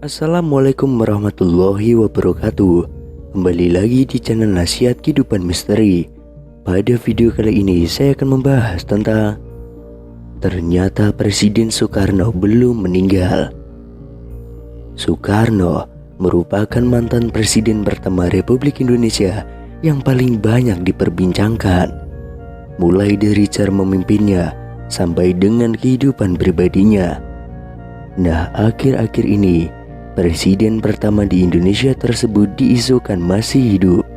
Assalamualaikum warahmatullahi wabarakatuh. Kembali lagi di channel Nasihat Kehidupan Misteri. Pada video kali ini saya akan membahas tentang ternyata Presiden Soekarno belum meninggal. Soekarno merupakan mantan presiden pertama Republik Indonesia yang paling banyak diperbincangkan, mulai dari cara memimpinnya sampai dengan kehidupan pribadinya. Nah, akhir-akhir ini presiden pertama di Indonesia tersebut diisukan masih hidup.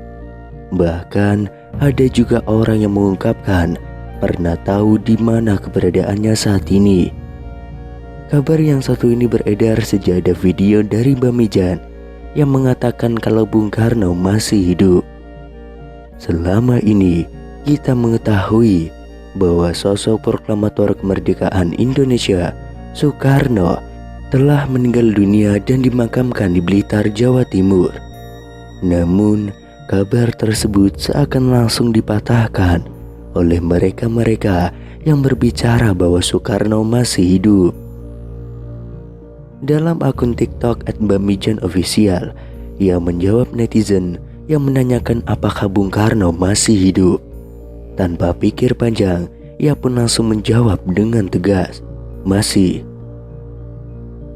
Bahkan ada juga orang yang mengungkapkan pernah tahu di mana keberadaannya saat ini. Kabar yang satu ini beredar sejak ada video dari Bamijan yang mengatakan kalau Bung Karno masih hidup. Selama ini kita mengetahui bahwa sosok proklamator kemerdekaan Indonesia, Soekarno, telah meninggal dunia dan dimakamkan di Blitar, Jawa Timur. Namun, kabar tersebut seakan langsung dipatahkan oleh mereka-mereka yang berbicara bahwa Soekarno masih hidup. Dalam akun TikTok @bamijanofficial, ia menjawab netizen yang menanyakan apakah Bung Karno masih hidup. Tanpa pikir panjang, ia pun langsung menjawab dengan tegas, "Masih."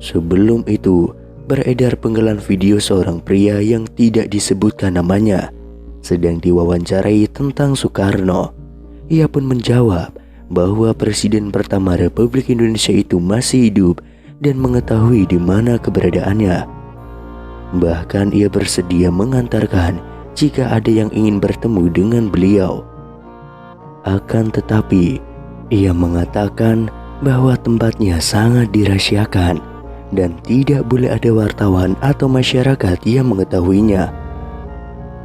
Sebelum itu, beredar penggalan video seorang pria yang tidak disebutkan namanya sedang diwawancarai tentang Soekarno. Ia pun menjawab bahwa presiden pertama Republik Indonesia itu masih hidup dan mengetahui di mana keberadaannya. Bahkan ia bersedia mengantarkan jika ada yang ingin bertemu dengan beliau. Akan tetapi, ia mengatakan bahwa tempatnya sangat dirahasiakan dan tidak boleh ada wartawan atau masyarakat yang mengetahuinya.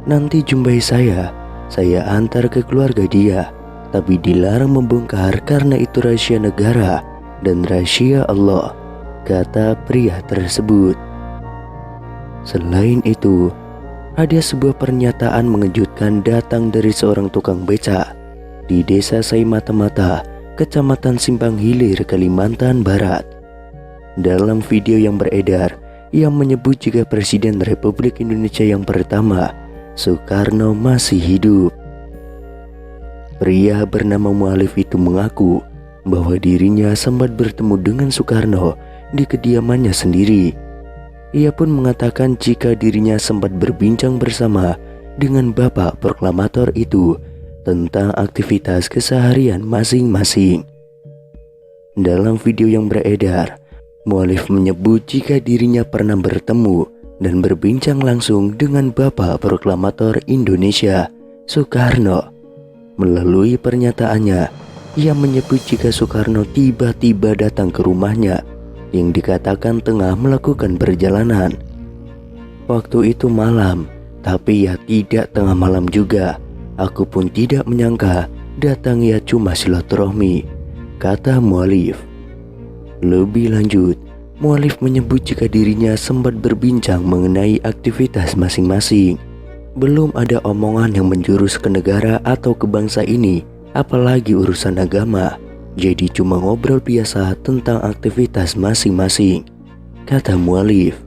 "Nanti jumpai saya antar ke keluarga dia, tapi dilarang membongkar karena itu rahasia negara dan rahasia Allah," kata pria tersebut. Selain itu, ada sebuah pernyataan mengejutkan datang dari seorang tukang beca di Desa Saimata-Mata, Kecamatan Simpang Hilir, Kalimantan Barat. Dalam video yang beredar, ia menyebut jika Presiden Republik Indonesia yang pertama, Soekarno, masih hidup. Pria bernama Mualif itu mengaku bahwa dirinya sempat bertemu dengan Soekarno di kediamannya sendiri. Ia pun mengatakan jika dirinya sempat berbincang bersama dengan bapak proklamator itu tentang aktivitas keseharian masing-masing. Dalam video yang beredar, Mualif menyebut jika dirinya pernah bertemu dan berbincang langsung dengan Bapak Proklamator Indonesia, Soekarno. Melalui pernyataannya, ia menyebut jika Soekarno tiba-tiba datang ke rumahnya yang dikatakan tengah melakukan perjalanan. Waktu itu malam, tapi ya tidak tengah malam juga. Aku pun tidak menyangka datang ya cuma silaturahmi, kata Mualif. Lebih lanjut, Mualif menyebut jika dirinya sempat berbincang mengenai aktivitas masing-masing. Belum ada omongan yang menjurus ke negara atau ke bangsa ini, apalagi urusan agama. Jadi cuma ngobrol biasa tentang aktivitas masing-masing, kata Mualif.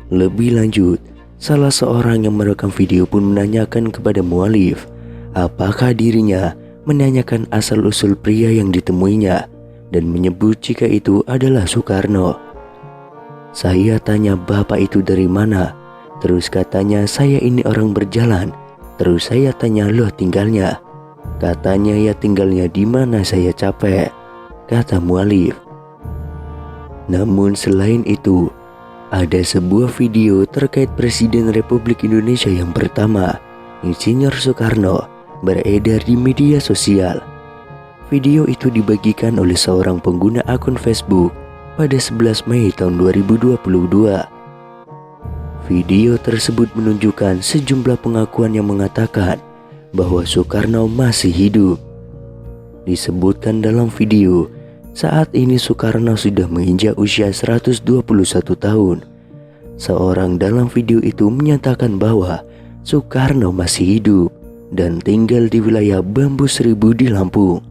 Lebih lanjut, salah seorang yang merekam video pun menanyakan kepada Mualif apakah dirinya menanyakan asal-usul pria yang ditemuinya dan menyebut jika itu adalah Soekarno. "Saya tanya bapak itu dari mana, terus katanya saya ini orang berjalan, terus saya tanya loh tinggalnya, katanya ya tinggalnya di mana, saya capek," kata Mualif. Namun selain itu, ada sebuah video terkait Presiden Republik Indonesia yang pertama, Insinyur Soekarno, beredar di media sosial. Video itu dibagikan oleh seorang pengguna akun Facebook pada 11 Mei tahun 2022. Video tersebut menunjukkan sejumlah pengakuan yang mengatakan bahwa Soekarno masih hidup. Disebutkan dalam video, saat ini Soekarno sudah menginjak usia 121 tahun. Seorang dalam video itu menyatakan bahwa Soekarno masih hidup dan tinggal di wilayah Bambu Seribu di Lampung.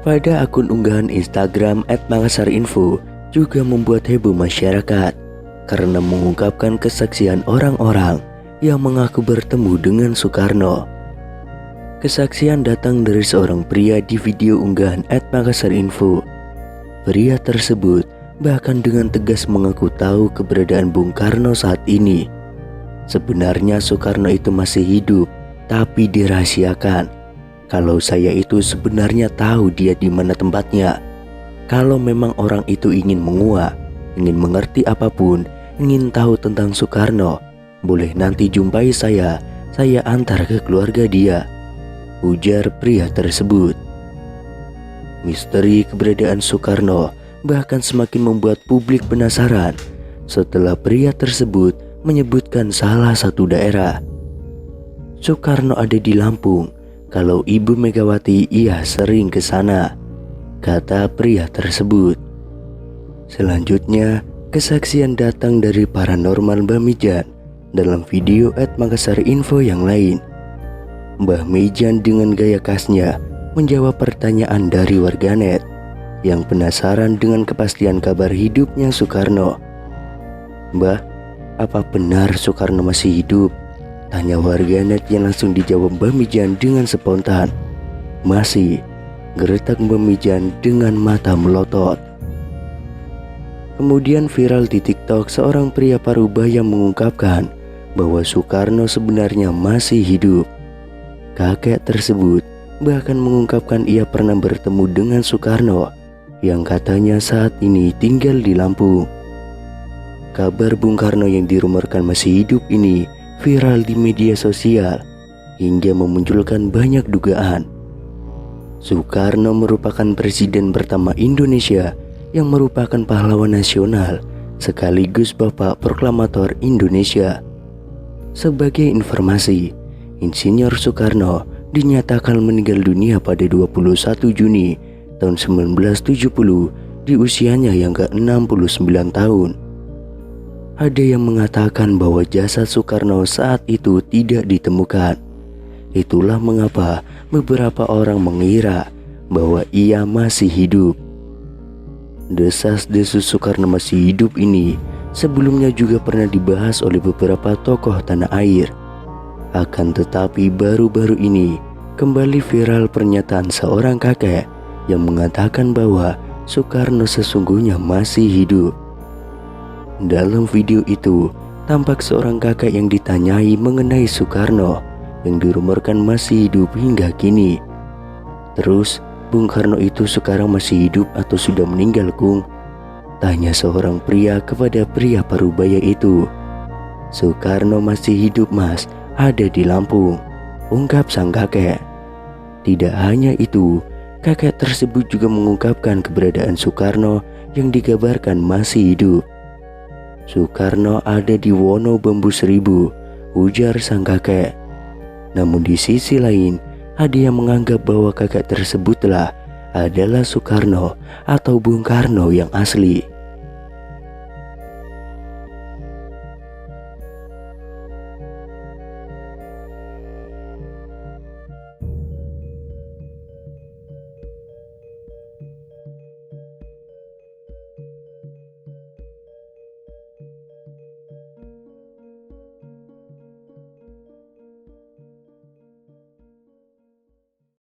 Pada akun unggahan Instagram @makasarinfo, juga membuat heboh masyarakat karena mengungkapkan kesaksian orang-orang yang mengaku bertemu dengan Soekarno. Kesaksian datang dari seorang pria di video unggahan @makassarinfo. Pria tersebut bahkan dengan tegas mengaku tahu keberadaan Bung Karno saat ini. Sebenarnya Soekarno itu masih hidup, tapi dirahasiakan. Kalau saya itu sebenarnya tahu dia di mana tempatnya. Kalau memang orang itu ingin menguak, ingin mengerti apapun, ingin tahu tentang Soekarno, boleh nanti jumpai saya antar ke keluarga dia, ujar pria tersebut. Misteri keberadaan Soekarno bahkan semakin membuat publik penasaran setelah pria tersebut menyebutkan salah satu daerah. Soekarno ada di Lampung, kalau Ibu Megawati ia sering ke sana, kata pria tersebut. Selanjutnya, kesaksian datang dari paranormal Mbah Mijan dalam video @makassarinfo yang lain. Mbah Mijan dengan gaya khasnya menjawab pertanyaan dari warganet yang penasaran dengan kepastian kabar hidupnya Soekarno. "Mbah, apa benar Soekarno masih hidup?" tanya warganet yang langsung dijawab Mbah Mijan dengan spontan. "Masih," geretak Mbah Mijan dengan mata melotot. Kemudian viral di TikTok seorang pria parubaya mengungkapkan bahwa Soekarno sebenarnya masih hidup. Kakek tersebut bahkan mengungkapkan ia pernah bertemu dengan Soekarno yang katanya saat ini tinggal di Lampung. Kabar Bung Karno yang dirumorkan masih hidup ini viral di media sosial hingga memunculkan banyak dugaan. Soekarno merupakan presiden pertama Indonesia yang merupakan pahlawan nasional sekaligus Bapak Proklamator Indonesia. Sebagai informasi, Insinyur Soekarno dinyatakan meninggal dunia pada 21 Juni tahun 1970 di usianya yang ke-69 tahun. Ada yang mengatakan bahwa jasad Soekarno saat itu tidak ditemukan. Itulah mengapa beberapa orang mengira bahwa ia masih hidup. Desas-desus Soekarno masih hidup ini sebelumnya juga pernah dibahas oleh beberapa tokoh tanah air. Akan tetapi baru-baru ini kembali viral pernyataan seorang kakek yang mengatakan bahwa Soekarno sesungguhnya masih hidup. Dalam video itu tampak seorang kakek yang ditanyai mengenai Soekarno yang dirumorkan masih hidup hingga kini. "Terus Bung Karno itu sekarang masih hidup atau sudah meninggal, Kung?" tanya seorang pria kepada pria parubaya itu. "Soekarno masih hidup, Mas, ada di Lampung," ungkap sang kakek. Tidak hanya itu, kakek tersebut juga mengungkapkan keberadaan Soekarno yang dikabarkan masih hidup. "Soekarno ada di Wono Bambu Seribu," ujar sang kakek. Namun di sisi lain, ada yang menganggap bahwa kakek tersebutlah adalah Soekarno atau Bung Karno yang asli.